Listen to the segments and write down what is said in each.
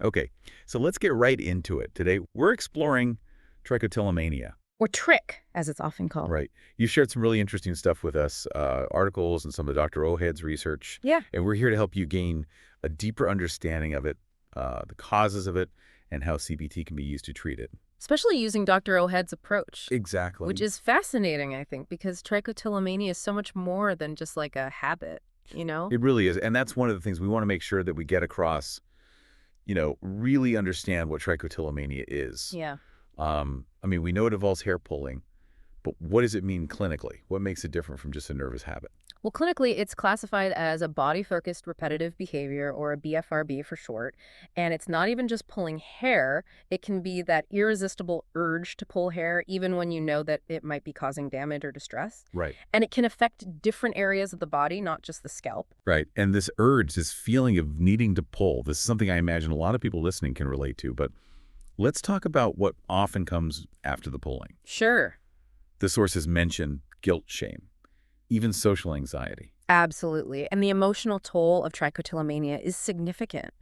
Okay, so let's get right into it. Today, we're exploring trichotillomania. Or trick, as it's often called. Right. You shared some really interesting stuff with us, articles and some of Dr. Ohed's research, Yeah, and we're here to help you gain a deeper understanding of it, the causes of it, and how CBT can be used to treat it. especially using Dr. Ohed's approach, which Exactly. is fascinating, I think, because trichotillomania is so much more than just like a habit, you know? It really is. And that's one of the things we want to make sure that we get across, really understand what trichotillomania is. Yeah. I mean, we know it involves hair pulling, but what does it mean clinically? What makes it different from just a nervous habit? Well, clinically, it's classified as a body-focused repetitive behavior, or a BFRB for short. And it's not even just pulling hair. It can be that irresistible urge to pull hair, even when you know that it might be causing damage or distress. Right. And it can affect different areas of the body, not just the scalp. Right. And this urge, this feeling of needing to pull, this is something I imagine a lot of people listening can relate to. But let's talk about what often comes after the pulling. Sure. The sources mention guilt, shame, even social anxiety. Absolutely. And the emotional toll of trichotillomania is significant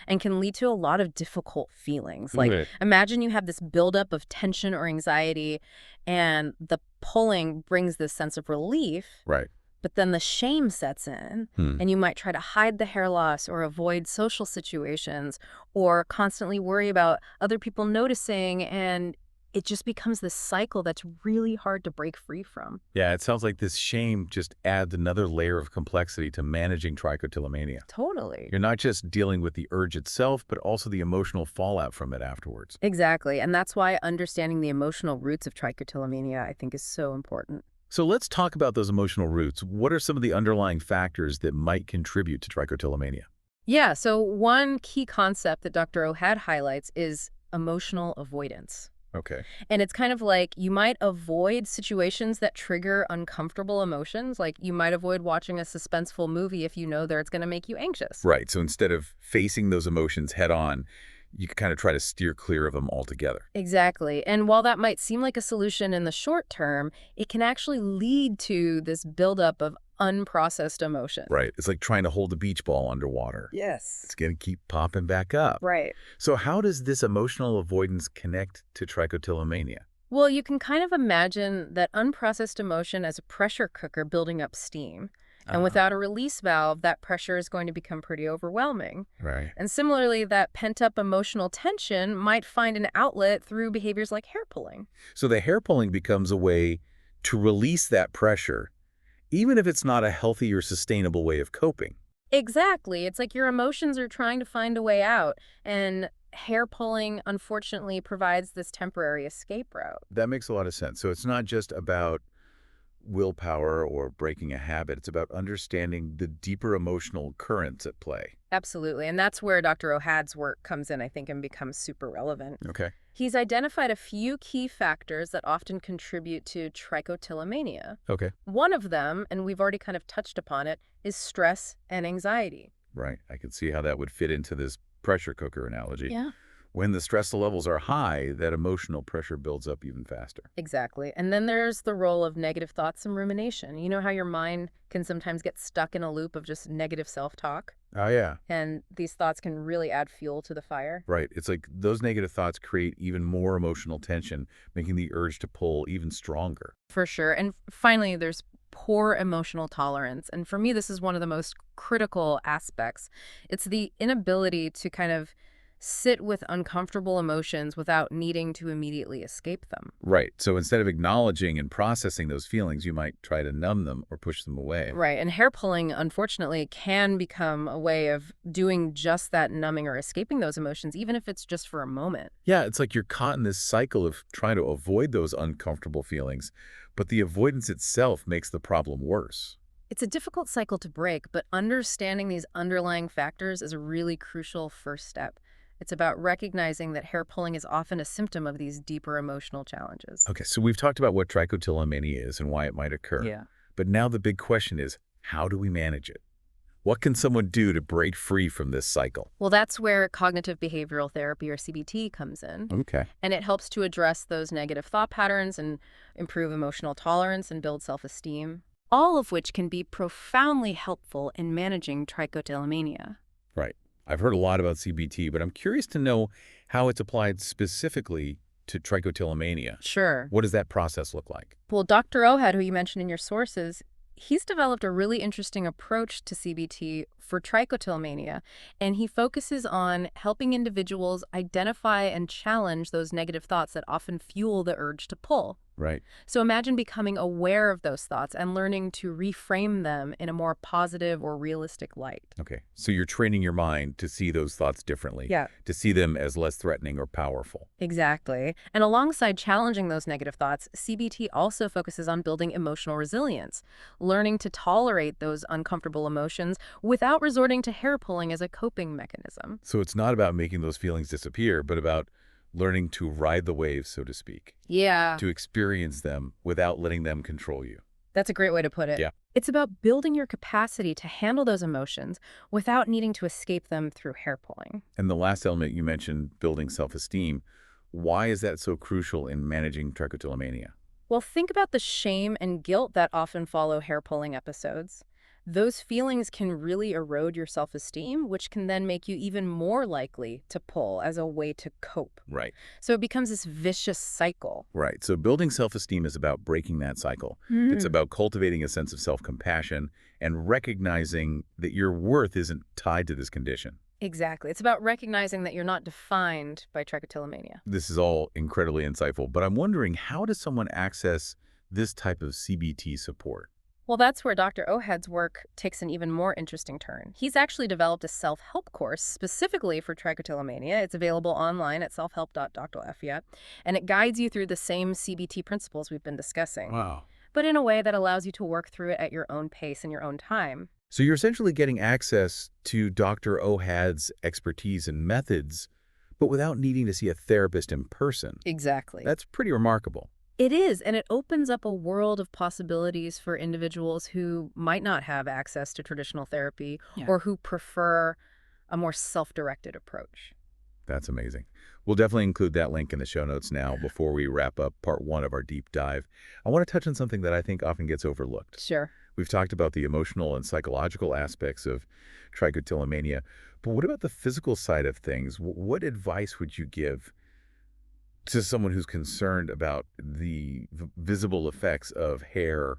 and can lead to a lot of difficult feelings. Like, Right. imagine you have this buildup of tension or anxiety, and the pulling brings this sense of relief, Right. but then the shame sets in, Hmm. and you might try to hide the hair loss or avoid social situations or constantly worry about other people noticing, and it just becomes this cycle that's really hard to break free from. Yeah, it sounds like this shame just adds another layer of complexity to managing trichotillomania. Totally. You're not just dealing with the urge itself, but also the emotional fallout from it afterwards. Exactly. And that's why understanding the emotional roots of trichotillomania, I think, is so important. So let's talk about those emotional roots. What are some of the underlying factors that might contribute to trichotillomania? Yeah, so one key concept that Dr. Ohad highlights is emotional avoidance. Okay. And it's kind of like you might avoid situations that trigger uncomfortable emotions. Like you might avoid watching a suspenseful movie if you know that it's going to make you anxious. Right. So instead of facing those emotions head on, you kind of try to steer clear of them altogether. Exactly. And while that might seem like a solution in the short term, it can actually lead to this buildup of unprocessed emotion. Right. It's like trying to hold a beach ball underwater. Yes. It's going to keep popping back up. Right. So how does this emotional avoidance connect to trichotillomania? Well, you can kind of imagine that unprocessed emotion as a pressure cooker building up steam. And Ah, without a release valve, that pressure is going to become pretty overwhelming. right. And similarly, that pent-up emotional tension might find an outlet through behaviors like hair pulling. So the hair pulling becomes a way to release that pressure, even if it's not a healthy or sustainable way of coping. Exactly. It's like your emotions are trying to find a way out, and hair pulling, unfortunately, provides this temporary escape route. That makes a lot of sense. So it's not just about willpower or breaking a habit. It's about understanding the deeper emotional currents at play. Absolutely. And that's where Dr. Ohad's work comes in, I think, and becomes super relevant. Okay. He's identified a few key factors that often contribute to trichotillomania. Okay. One of them, and we've already kind of touched upon it, is stress and anxiety. Right. I can see how that would fit into this pressure cooker analogy. Yeah. When the stress levels are high, that emotional pressure builds up even faster. Exactly. And then there's the role of negative thoughts and rumination. You know how your mind can sometimes get stuck in a loop of just negative self-talk? Oh, yeah. And these thoughts can really add fuel to the fire. Right. It's like those negative thoughts create even more emotional tension, making the urge to pull even stronger. For sure. And finally, there's poor emotional tolerance. And for me, this is one of the most critical aspects. It's the inability to kind of sit with uncomfortable emotions without needing to immediately escape them. Right. So instead of acknowledging and processing those feelings, you might try to numb them or push them away. Right. And hair pulling, unfortunately, can become a way of doing just that, numbing or escaping those emotions, even if it's just for a moment. Yeah, it's like you're caught in this cycle of trying to avoid those uncomfortable feelings, but the avoidance itself makes the problem worse. It's a difficult cycle to break, but understanding these underlying factors is a really crucial first step. It's about recognizing that hair pulling is often a symptom of these deeper emotional challenges. Okay, so we've talked about what trichotillomania is and why it might occur. Yeah. But now the big question is, how do we manage it? What can someone do to break free from this cycle? Well, that's where cognitive behavioral therapy, or CBT, comes in. Okay. And it helps to address those negative thought patterns and improve emotional tolerance and build self-esteem, all of which can be profoundly helpful in managing trichotillomania. Right. I've heard a lot about CBT, but I'm curious to know how it's applied specifically to trichotillomania. Sure. What does that process look like? Well, Dr. Ohad, who you mentioned in your sources, he's developed a really interesting approach to CBT for trichotillomania, and he focuses on helping individuals identify and challenge those negative thoughts that often fuel the urge to pull. Right. So imagine becoming aware of those thoughts and learning to reframe them in a more positive or realistic light. Okay. So you're training your mind to see those thoughts differently, Yeah. to see them as less threatening or powerful. Exactly. And alongside challenging those negative thoughts, CBT also focuses on building emotional resilience, learning to tolerate those uncomfortable emotions without resorting to hair pulling as a coping mechanism. So it's not about making those feelings disappear, but about learning to ride the waves, so to speak, Yeah, to experience them without letting them control you. that's a great way to put it. Yeah. It's about building your capacity to handle those emotions without needing to escape them through hair pulling. And the last element you mentioned, building self-esteem. Why is that so crucial in managing trichotillomania? Well, think about the shame and guilt that often follow hair pulling episodes. Those feelings can really erode your self-esteem, which can then make you even more likely to pull as a way to cope. Right. So it becomes this vicious cycle. Right. So building self-esteem is about breaking that cycle. It's about cultivating a sense of self-compassion and recognizing that your worth isn't tied to this condition. Exactly. It's about recognizing that you're not defined by trichotillomania. This is all incredibly insightful, but I'm wondering, how does someone access this type of CBT support? Well, that's where Dr. Ohad's work takes an even more interesting turn. He's actually developed a self-help course specifically for trichotillomania. It's available online at selfhelp.doc.fya, and it guides you through the same CBT principles we've been discussing, Wow. but in a way that allows you to work through it at your own pace and your own time. So you're essentially getting access to Dr. Ohad's expertise and methods, but without needing to see a therapist in person. Exactly. That's pretty remarkable. It is, and it opens up a world of possibilities for individuals who might not have access to traditional therapy or who prefer a more self-directed approach. That's amazing. We'll definitely include that link in the show notes now before we wrap up part 1 of our deep dive. I want to touch on something that I think often gets overlooked. Sure. We've talked about the emotional and psychological aspects of trichotillomania, but what about the physical side of things? What advice would you give to someone who's concerned about the visible effects of hair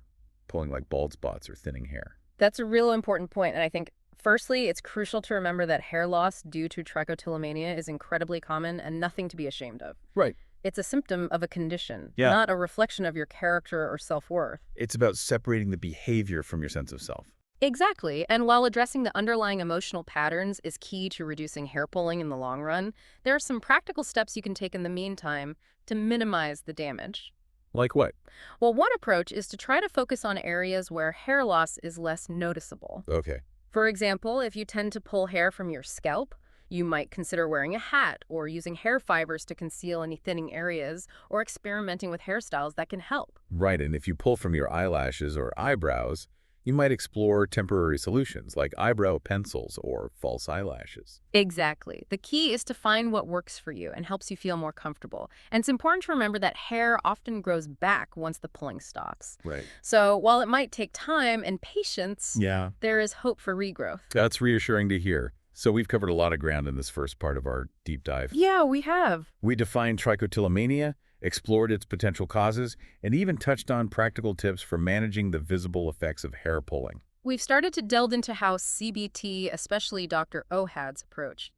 pulling, like bald spots or thinning hair? That's a real important point, and I think firstly, it's crucial to remember that hair loss due to trichotillomania is incredibly common and nothing to be ashamed of. Right. It's a symptom of a condition, Yeah. not a reflection of your character or self-worth. It's about separating the behavior from your sense of self. Exactly, and while addressing the underlying emotional patterns is key to reducing hair pulling in the long run, there are some practical steps you can take in the meantime to minimize the damage. Like what? Well, one approach is to try to focus on areas where hair loss is less noticeable. Okay. For example, if you tend to pull hair from your scalp, you might consider wearing a hat or using hair fibers to conceal any thinning areas or experimenting with hairstyles that can help. Right, and if you pull from your eyelashes or eyebrows, you might explore temporary solutions like eyebrow pencils or false eyelashes. Exactly. The key is to find what works for you and helps you feel more comfortable. And it's important to remember that hair often grows back once the pulling stops. Right. So while it might take time and patience, Yeah. there is hope for regrowth. That's reassuring to hear. So we've covered a lot of ground in this first part of our deep dive. Yeah, we have. We defined trichotillomania, explored its potential causes, and even touched on practical tips for managing the visible effects of hair pulling. We've started to delve into how CBT, especially Dr. Ohad's approach,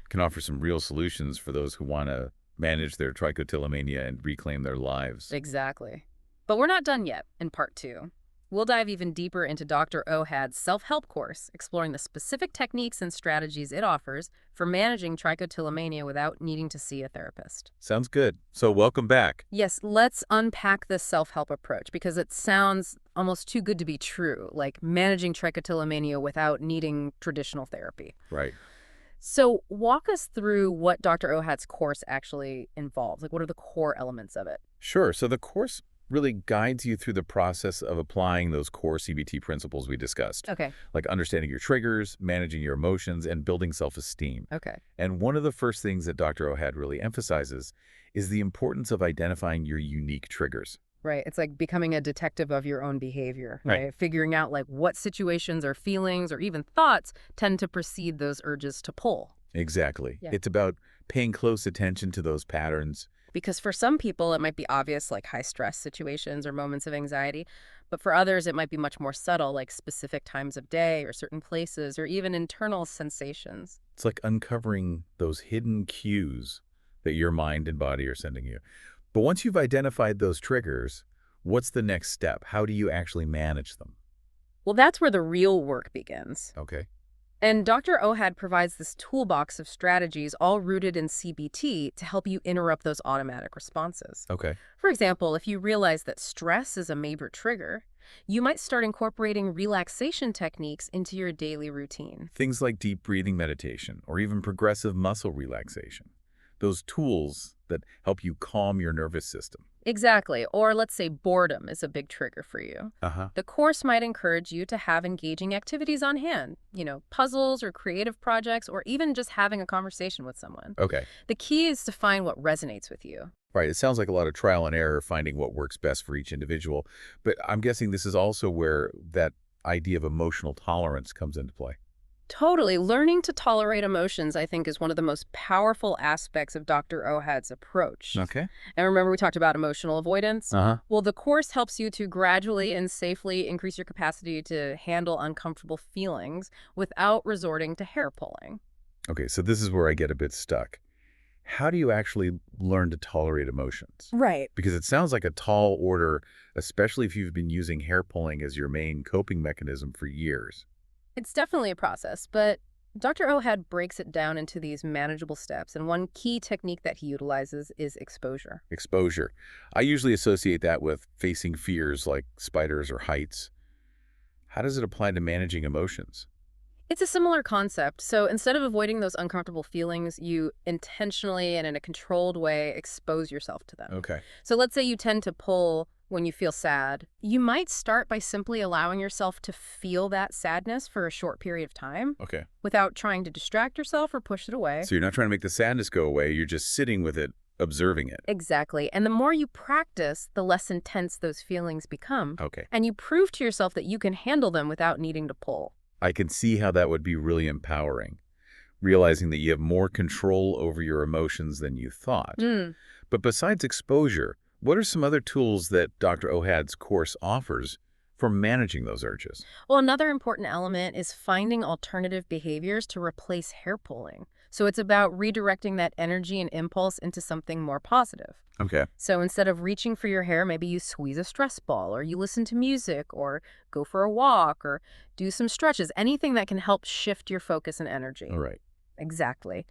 Can offer some real solutions for those who want to manage their trichotillomania and reclaim their lives. Exactly. But we're not done yet in part 2. We'll dive even deeper into Dr. Ohad's self-help course, exploring the specific techniques and strategies it offers for managing trichotillomania without needing to see a therapist. Sounds good. So welcome back. Yes, let's unpack this self-help approach because it sounds almost too good to be true, like managing trichotillomania without needing traditional therapy. Right. So walk us through what Dr. Ohad's course actually involves. Like, what are the core elements of it? Sure. So the course really guides you through the process of applying those core CBT principles we discussed, Okay. like understanding your triggers, managing your emotions, and building self-esteem. Okay. And one of the first things that Dr. Ohad really emphasizes is the importance of identifying your unique triggers. Right. It's like becoming a detective of your own behavior, Right. right? Figuring out like what situations or feelings or even thoughts tend to precede those urges to pull. Exactly. Yeah. It's about paying close attention to those patterns. Because for some people, it might be obvious, like high stress situations or moments of anxiety. But for others, it might be much more subtle, like specific times of day or certain places or even internal sensations. It's like uncovering those hidden cues that your mind and body are sending you. But once you've identified those triggers, what's the next step? How do you actually manage them? Well, that's where the real work begins. Okay. And Dr. Ohad provides this toolbox of strategies all rooted in CBT to help you interrupt those automatic responses. Okay. For example, if you realize that stress is a major trigger, you might start incorporating relaxation techniques into your daily routine. Things like deep breathing meditation or even progressive muscle relaxation. Those tools that help you calm your nervous system. Exactly. Or let's say boredom is a big trigger for you. Uh-huh. The course might encourage you to have engaging activities on hand, puzzles or creative projects, or even just having a conversation with someone. Okay. The key is to find what resonates with you. Right. It sounds like a lot of trial and error finding what works best for each individual. But I'm guessing this is also where that idea of emotional tolerance comes into play. Totally. Learning to tolerate emotions, I think, is one of the most powerful aspects of Dr. Ohad's approach. Okay. And remember, we talked about emotional avoidance? Uh-huh. Well, the course helps you to gradually and safely increase your capacity to handle uncomfortable feelings without resorting to hair pulling. Okay, so this is where I get a bit stuck. How do you actually learn to tolerate emotions? Right. Because it sounds like a tall order, especially if you've been using hair pulling as your main coping mechanism for years. It's definitely a process, but Dr. Ohad breaks it down into these manageable steps, and one key technique that he utilizes is exposure. Exposure. I usually associate that with facing fears like spiders or heights. How does it apply to managing emotions? It's a similar concept. So instead of avoiding those uncomfortable feelings, you intentionally and in a controlled way expose yourself to them. Okay. So let's say you tend to pull when you feel sad. You might start by simply allowing yourself to feel that sadness for a short period of time Okay. without trying to distract yourself or push it away. So you're not trying to make the sadness go away, you're just sitting with it, observing it. Exactly. And the more you practice, the less intense those feelings become. Okay. And you prove to yourself that you can handle them without needing to pull. I can see how that would be really empowering, realizing that you have more control over your emotions than you thought. Mm. But besides exposure, what are some other tools that Dr. Ohad's course offers for managing those urges? Well, another important element is finding alternative behaviors to replace hair pulling. So it's about redirecting that energy and impulse into something more positive. Okay. So instead of reaching for your hair, maybe you squeeze a stress ball, or you listen to music, or go for a walk, or do some stretches, anything that can help shift your focus and energy. All right. Exactly.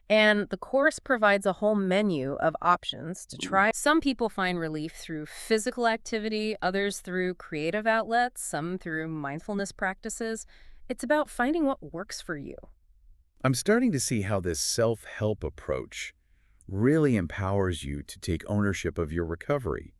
And the course provides a whole menu of options to try. Some people find relief through physical activity, others through creative outlets, some through mindfulness practices. It's about finding what works for you. I'm starting to see how this self-help approach really empowers you to take ownership of your recovery.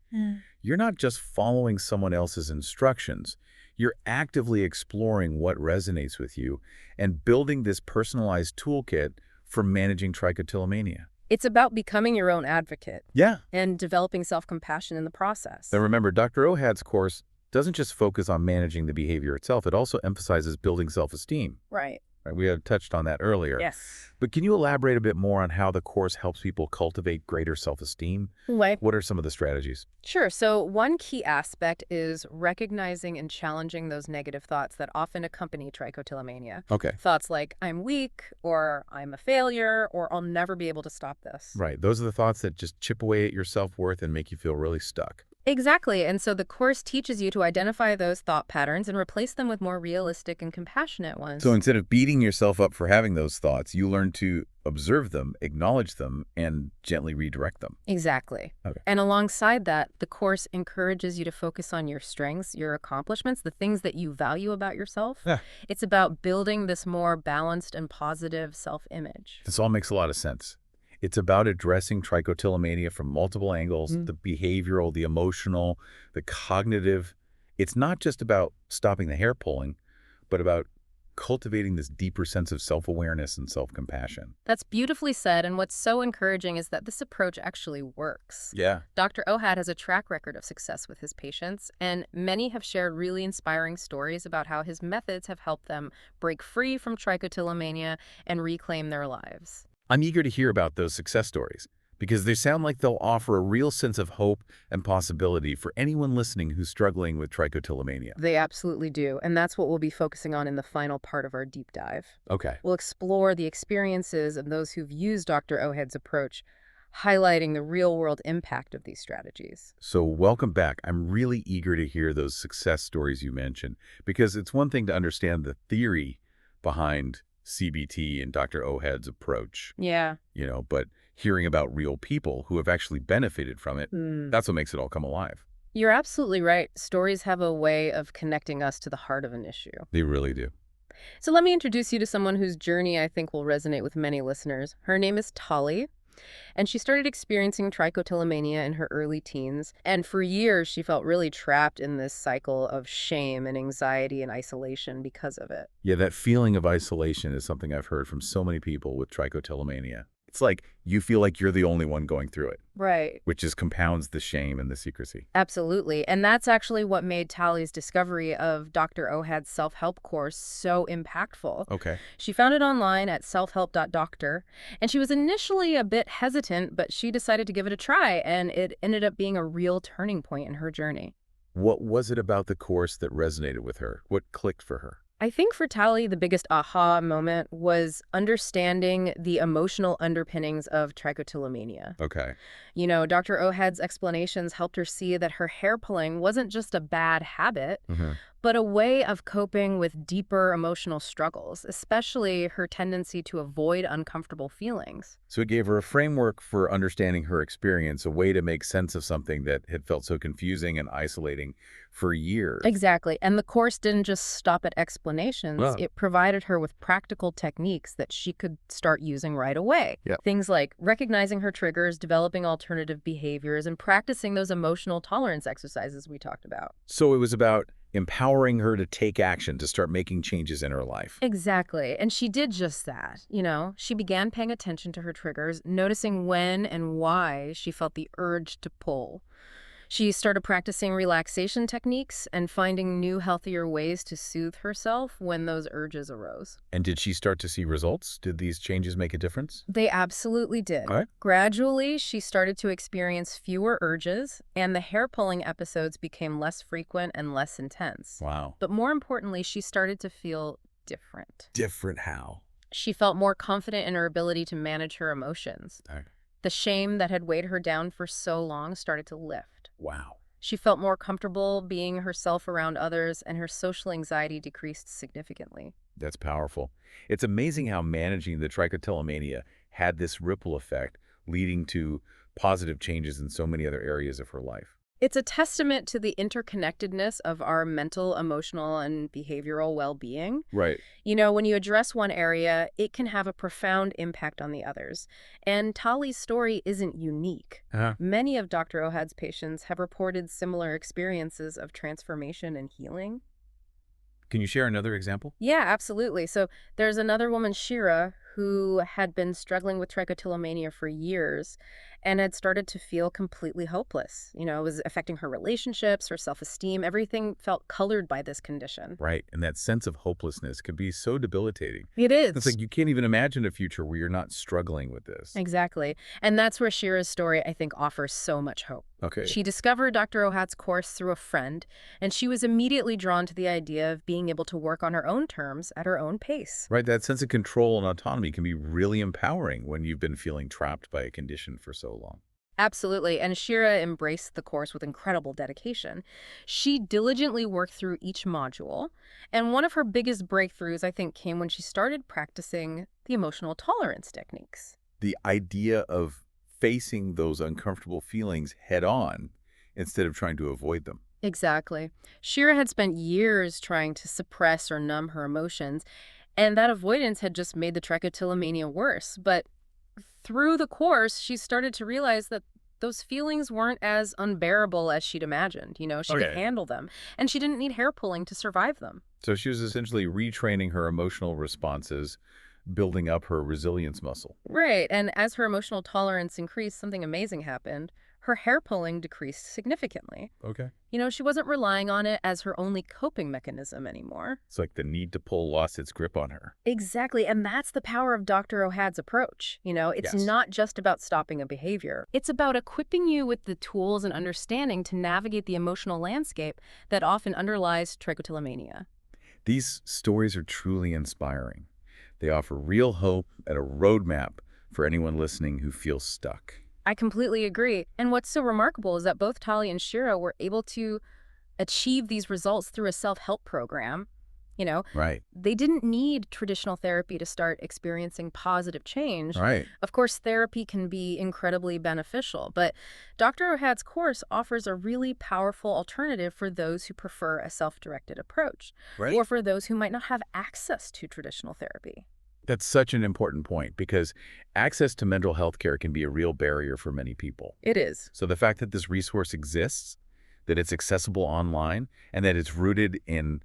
You're not just following someone else's instructions. You're actively exploring what resonates with you and building this personalized toolkit for managing trichotillomania. It's about becoming your own advocate Yeah. and developing self-compassion in the process. And remember, Dr. Ohad's course doesn't just focus on managing the behavior itself. It also emphasizes building self-esteem. Right. Right? We had touched on that earlier. Yes. But can you elaborate a bit more on how the course helps people cultivate greater self-esteem? Right. What are some of the strategies? Sure. So one key aspect is recognizing and challenging those negative thoughts that often accompany trichotillomania. Okay. Thoughts like, I'm weak, or I'm a failure, or I'll never be able to stop this. Right. Those are the thoughts that just chip away at your self-worth and make you feel really stuck. Exactly. And so the course teaches you to identify those thought patterns and replace them with more realistic and compassionate ones. So instead of beating yourself up for having those thoughts, you learn to observe them, acknowledge them, and gently redirect them. Exactly. Okay. And alongside that, the course encourages you to focus on your strengths, your accomplishments, the things that you value about yourself. Yeah. It's about building this more balanced and positive self-image. This all makes a lot of sense. It's about addressing trichotillomania from multiple angles, the behavioral, the emotional, the cognitive. It's not just about stopping the hair pulling, but about cultivating this deeper sense of self-awareness and self-compassion. That's beautifully said, and what's so encouraging is that this approach actually works. Yeah. Dr. Ohad has a track record of success with his patients, and many have shared really inspiring stories about how his methods have helped them break free from trichotillomania and reclaim their lives. I'm eager to hear about those success stories because they sound like they'll offer a real sense of hope and possibility for anyone listening who's struggling with trichotillomania. They absolutely do, and that's what we'll be focusing on in the final part of our deep dive. Okay. We'll explore the experiences of those who've used Dr. Ohad's approach, highlighting the real-world impact of these strategies. So welcome back. I'm really eager to hear those success stories you mentioned because it's one thing to understand the theory behind CBT and Dr. Ohad's approach, Yeah. but hearing about real people who have actually benefited from it, that's what makes it all come alive. You're absolutely right. Stories have a way of connecting us to the heart of an issue. They really do. So let me introduce you to someone whose journey I think will resonate with many listeners. Her name is Tali, and she started experiencing trichotillomania in her early teens. And for years, she felt really trapped in this cycle of shame and anxiety and isolation because of it. Yeah, that feeling of isolation is something I've heard from so many people with trichotillomania. It's like you feel like you're the only one going through it, Right. which just compounds the shame and the secrecy. Absolutely. And that's actually what made Tali's discovery of Dr. Ohad's self-help course so impactful. Okay. She found it online at selfhelp.doctor, and she was initially a bit hesitant, but she decided to give it a try, and it ended up being a real turning point in her journey. What was it about the course that resonated with her? What clicked for her? I think for Tali, the biggest aha moment was understanding the emotional underpinnings of trichotillomania. Okay. Dr. Ohad's explanations helped her see that her hair pulling wasn't just a bad habit, but a way of coping with deeper emotional struggles, especially her tendency to avoid uncomfortable feelings. So it gave her a framework for understanding her experience, a way to make sense of something that had felt so confusing and isolating for years. Exactly. And the course didn't just stop at explanations. Wow. It provided her with practical techniques that she could start using right away. Yep. Things like recognizing her triggers, developing alternative behaviors, and practicing those emotional tolerance exercises we talked about. So it was about empowering her to take action, to start making changes in her life. Exactly. And she did just that. She began paying attention to her triggers, noticing when and why she felt the urge to pull. She started practicing relaxation techniques and finding new, healthier ways to soothe herself when those urges arose. And did she start to see results? Did these changes make a difference? They absolutely did. All right. Gradually, she started to experience fewer urges, and the hair pulling episodes became less frequent and less intense. Wow. But more importantly, she started to feel different. Different how? She felt more confident in her ability to manage her emotions. All right. The shame that had weighed her down for so long started to lift. Wow. She felt more comfortable being herself around others, and her social anxiety decreased significantly. That's powerful. It's amazing how managing the trichotillomania had this ripple effect, leading to positive changes in so many other areas of her life. It's a testament to the interconnectedness of our mental, emotional, and behavioral well-being. Right. When you address one area, it can have a profound impact on the others. And Tali's story isn't unique. Many of Dr. Ohad's patients have reported similar experiences of transformation and healing. Can you share another example? Yeah, absolutely. So there's another woman, Shira, who had been struggling with trichotillomania for years and had started to feel completely hopeless. It was affecting her relationships, her self-esteem. Everything felt colored by this condition. Right. And that sense of hopelessness can be so debilitating. It is. It's like you can't even imagine a future where you're not struggling with this. Exactly. And that's where Shira's story, I think, offers so much hope. Okay. She discovered Dr. Ohad's course through a friend, and she was immediately drawn to the idea of being able to work on her own terms at her own pace. Right. That sense of control and autonomy can be really empowering when you've been feeling trapped by a condition for so long. Absolutely, and Shira embraced the course with incredible dedication. She diligently worked through each module, and one of her biggest breakthroughs, I think, came when she started practicing the emotional tolerance techniques. The idea of facing those uncomfortable feelings head on instead of trying to avoid them. Exactly. Shira had spent years trying to suppress or numb her emotions, and that avoidance had just made the trichotillomania worse. But through the course, she started to realize that those feelings weren't as unbearable as she'd imagined. She could handle them, and she didn't need hair pulling to survive them. So she was essentially retraining her emotional responses, building up her resilience muscle. Right, and as her emotional tolerance increased, something amazing happened. Her hair pulling decreased significantly. Okay. She wasn't relying on it as her only coping mechanism anymore. It's like the need to pull lost its grip on her. Exactly, and that's the power of Dr. Ohad's approach. It's Yes. not just about stopping a behavior. It's about equipping you with the tools and understanding to navigate the emotional landscape that often underlies trichotillomania. These stories are truly inspiring. They offer real hope and a roadmap for anyone listening who feels stuck. I completely agree. And what's so remarkable is that both Tali and Shira were able to achieve these results through a self-help program. You know, Right. they didn't need traditional therapy to start experiencing positive change. Right. Of course, therapy can be incredibly beneficial, but Dr. Ohad's course offers a really powerful alternative for those who prefer a self-directed approach, Right. or for those who might not have access to traditional therapy. That's such an important point because access to mental health care can be a real barrier for many people. It is. So the fact that this resource exists, that it's accessible online, and that it's rooted in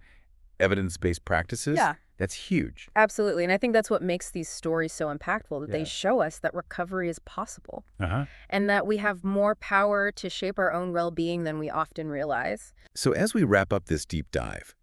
evidence-based practices, Yeah. that's huge. Absolutely. And I think that's what makes these stories so impactful, that they Yeah. show us that recovery is possible Uh-huh. and that we have more power to shape our own well-being than we often realize. So as we wrap up this deep dive,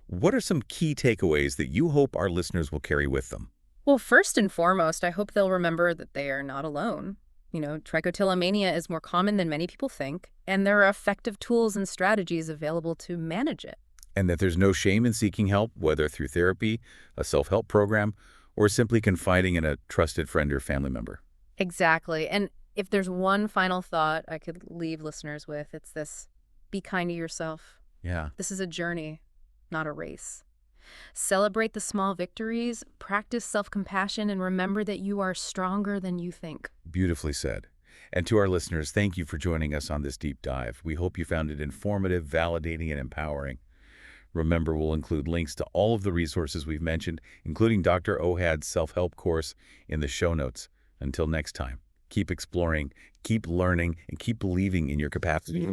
what are some key takeaways that you hope our listeners will carry with them? Well, first and foremost, I hope they'll remember that they are not alone. Trichotillomania is more common than many people think, and there are effective tools and strategies available to manage it. And that there's no shame in seeking help, whether through therapy, a self-help program, or simply confiding in a trusted friend or family member. Exactly. And if there's one final thought I could leave listeners with, it's this: be kind to yourself. Yeah. This is a journey, not a race. Celebrate the small victories, practice self-compassion, and remember that you are stronger than you think. Beautifully said. And to our listeners, thank you for joining us on this deep dive. We hope you found it informative, validating, and empowering. Remember, we'll include links to all of the resources we've mentioned, including Dr. Ohad's self-help course, in the show notes. Until next time, keep exploring, keep learning, and keep believing in your capacity.